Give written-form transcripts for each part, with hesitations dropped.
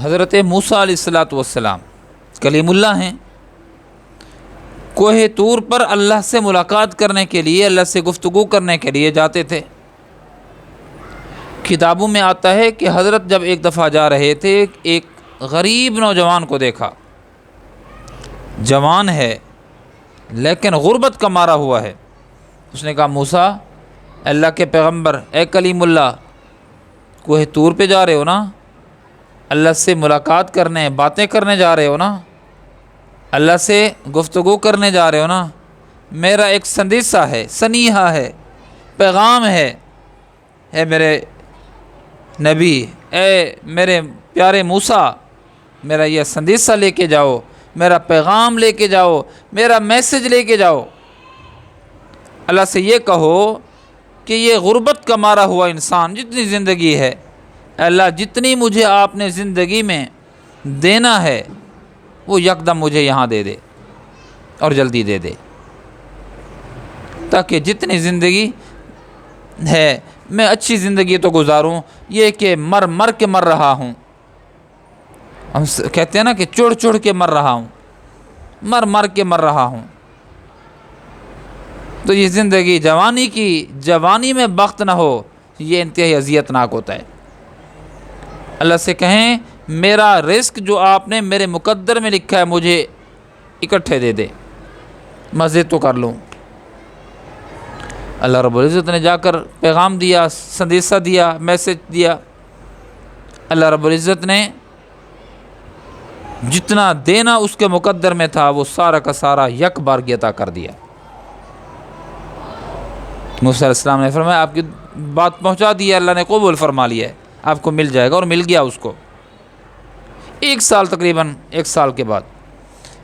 حضرت موسیٰ علیہ الصلوۃ والسلام کلیم اللہ ہیں، کوہ طور پر اللہ سے ملاقات کرنے کے لیے، اللہ سے گفتگو کرنے کے لیے جاتے تھے۔ کتابوں میں آتا ہے کہ حضرت جب ایک دفعہ جا رہے تھے، ایک غریب نوجوان کو دیکھا، جوان ہے لیکن غربت کا مارا ہوا ہے۔ اس نے کہا موسیٰ، اللہ کے پیغمبر، اے کلیم اللہ، کوہ طور پہ جا رہے ہو نا، اللہ سے ملاقات کرنے، باتیں کرنے جا رہے ہو نا، اللہ سے گفتگو کرنے جا رہے ہو نا، میرا ایک سندیسہ ہے، سنیہا ہے، پیغام ہے، اے میرے نبی، اے میرے پیارے موسیٰ، میرا یہ سندیسہ لے کے جاؤ، میرا پیغام لے کے جاؤ، میرا میسج لے کے جاؤ۔ اللہ سے یہ کہو کہ یہ غربت کا مارا ہوا انسان، جتنی زندگی ہے، اللہ جتنی مجھے آپ نے زندگی میں دینا ہے وہ یکدم مجھے یہاں دے دے، اور جلدی دے دے، تاکہ جتنی زندگی ہے میں اچھی زندگی تو گزاروں، یہ کہ مر کے مر رہا ہوں۔ ہم کہتے ہیں نا کہ چڑ کے مر رہا ہوں، مر کے مر رہا ہوں۔ تو یہ زندگی جوانی کی، جوانی میں بخت نہ ہو، یہ انتہائی اذیت ناک ہوتا ہے۔ اللہ سے کہیں میرا رزق جو آپ نے میرے مقدر میں لکھا ہے مجھے اکٹھے دے دے، مزے تو کر لوں۔ اللہ رب العزت نے جا کر پیغام دیا، سندیسہ دیا، میسج دیا۔ اللہ رب العزت نے جتنا دینا اس کے مقدر میں تھا وہ سارا کا سارا یک بارگی عطا کر دیا۔ موسیٰ علیہ السلام نے فرمایا آپ کی بات پہنچا دی ہے، اللہ نے قبول فرما لیا ہے، آپ کو مل جائے گا، اور مل گیا اس کو۔ ایک سال، تقریباً ایک سال کے بعد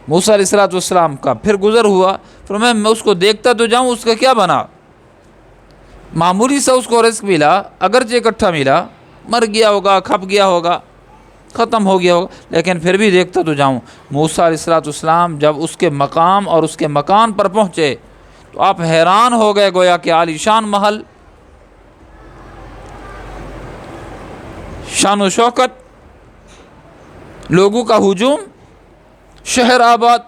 موسیٰ علیہ السلام کا پھر گزر ہوا۔ فرمایا میں اس کو دیکھتا تو جاؤں، اس کا کیا بنا؟ معمولی سا اس کو رزق ملا، اگرچہ اکٹھا ملا، مر گیا ہوگا، کھپ گیا ہوگا، ختم ہو گیا ہوگا، لیکن پھر بھی دیکھتا تو جاؤں۔ موسیٰ علیہ السلام جب اس کے مقام اور اس کے مکان پر پہنچے تو آپ حیران ہو گئے، گویا کہ عالی شان محل، شان و شوکت، لوگوں کا ہجوم، شہر آباد۔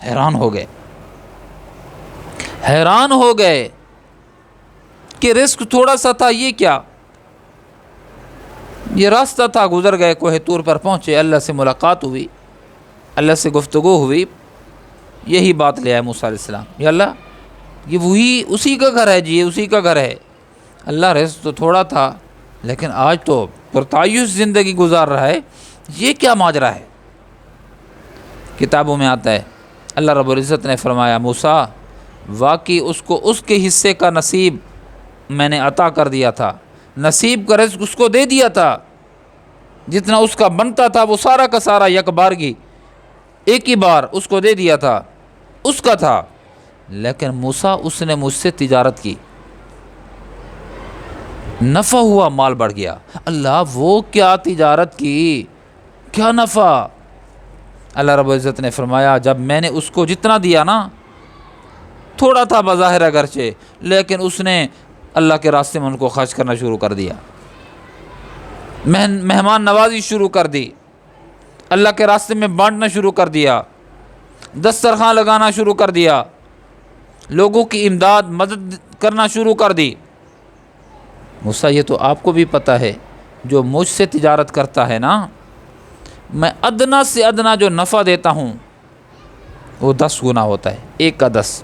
حیران ہو گئے، حیران ہو گئے کہ رزق تھوڑا سا تھا، یہ کیا؟ یہ راستہ تھا، گزر گئے، کوہ طور پر پہنچے، اللہ سے ملاقات ہوئی، اللہ سے گفتگو ہوئی، یہی بات لے آئے موسیٰ علیہ السلام، یا اللہ یہ وہی اسی کا گھر ہے جی، یہ اسی کا گھر ہے۔ اللہ رزق تو تھوڑا تھا لیکن آج تو پرتعیش زندگی گزار رہا ہے، یہ کیا ماجرا ہے؟ کتابوں میں آتا ہے اللہ رب العزت نے فرمایا موسیٰ، واقعی اس کو اس کے حصے کا نصیب میں نے عطا کر دیا تھا، نصیب کا رزق اس کو دے دیا تھا، جتنا اس کا بنتا تھا وہ سارا کا سارا یک بارگی ایک ہی بار اس کو دے دیا تھا، اس کا تھا۔ لیکن موسیٰ اس نے مجھ سے تجارت کی، نفع ہوا، مال بڑھ گیا۔ اللہ وہ کیا تجارت کی، کیا نفع؟ اللہ رب العزت نے فرمایا جب میں نے اس کو جتنا دیا نا، تھوڑا تھا بظاہر اگرچہ، لیکن اس نے اللہ کے راستے میں ان کو خرچ کرنا شروع کر دیا، مہمان نوازی شروع کر دی، اللہ کے راستے میں بانٹنا شروع کر دیا، دسترخوان لگانا شروع کر دیا، لوگوں کی امداد مدد کرنا شروع کر دی۔ موسیٰ یہ تو آپ کو بھی پتہ ہے، جو مجھ سے تجارت کرتا ہے نا، میں ادنا سے ادنا جو نفع دیتا ہوں وہ 10 گنا ہوتا ہے، 1 کا 10۔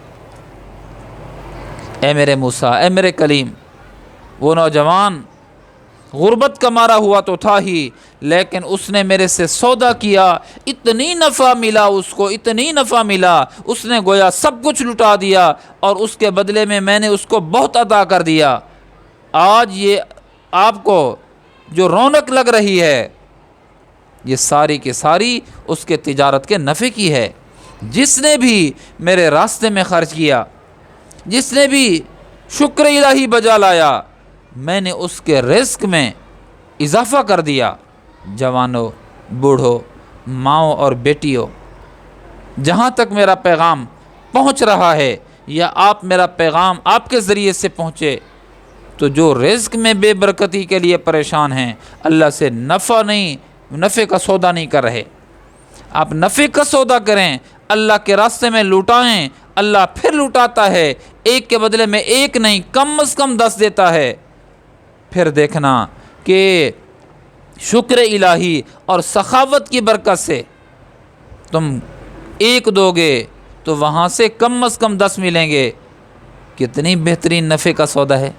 اے میرے موسیٰ، اے میرے کلیم، وہ نوجوان غربت کا مارا ہوا تو تھا ہی، لیکن اس نے میرے سے سودا کیا، اتنی نفع ملا اس کو، اتنی نفع ملا، اس نے گویا سب کچھ لٹا دیا، اور اس کے بدلے میں نے اس کو بہت عطا کر دیا۔ آج یہ آپ کو جو رونق لگ رہی ہے، یہ ساری کی ساری اس کے تجارت کے نفع کی ہے۔ جس نے بھی میرے راستے میں خرچ کیا، جس نے بھی شکر الہی بجا لایا، میں نے اس کے رزق میں اضافہ کر دیا۔ جوانوں، بوڑھوں، ماؤں اور بیٹیوں، جہاں تک میرا پیغام پہنچ رہا ہے یا آپ میرا پیغام آپ کے ذریعے سے پہنچے، تو جو رزق میں بے برکتی کے لیے پریشان ہیں، اللہ سے نفع نہیں نفع کا سودا نہیں کر رہے۔ آپ نفع کا سودا کریں، اللہ کے راستے میں لوٹائیں، اللہ پھر لوٹاتا ہے، ایک کے بدلے میں ایک نہیں، کم از کم 10 دیتا ہے۔ پھر دیکھنا کہ شکر الہی اور سخاوت کی برکت سے تم ایک دو گے تو وہاں سے کم از کم 10 ملیں گے۔ کتنی بہترین نفع کا سودا ہے۔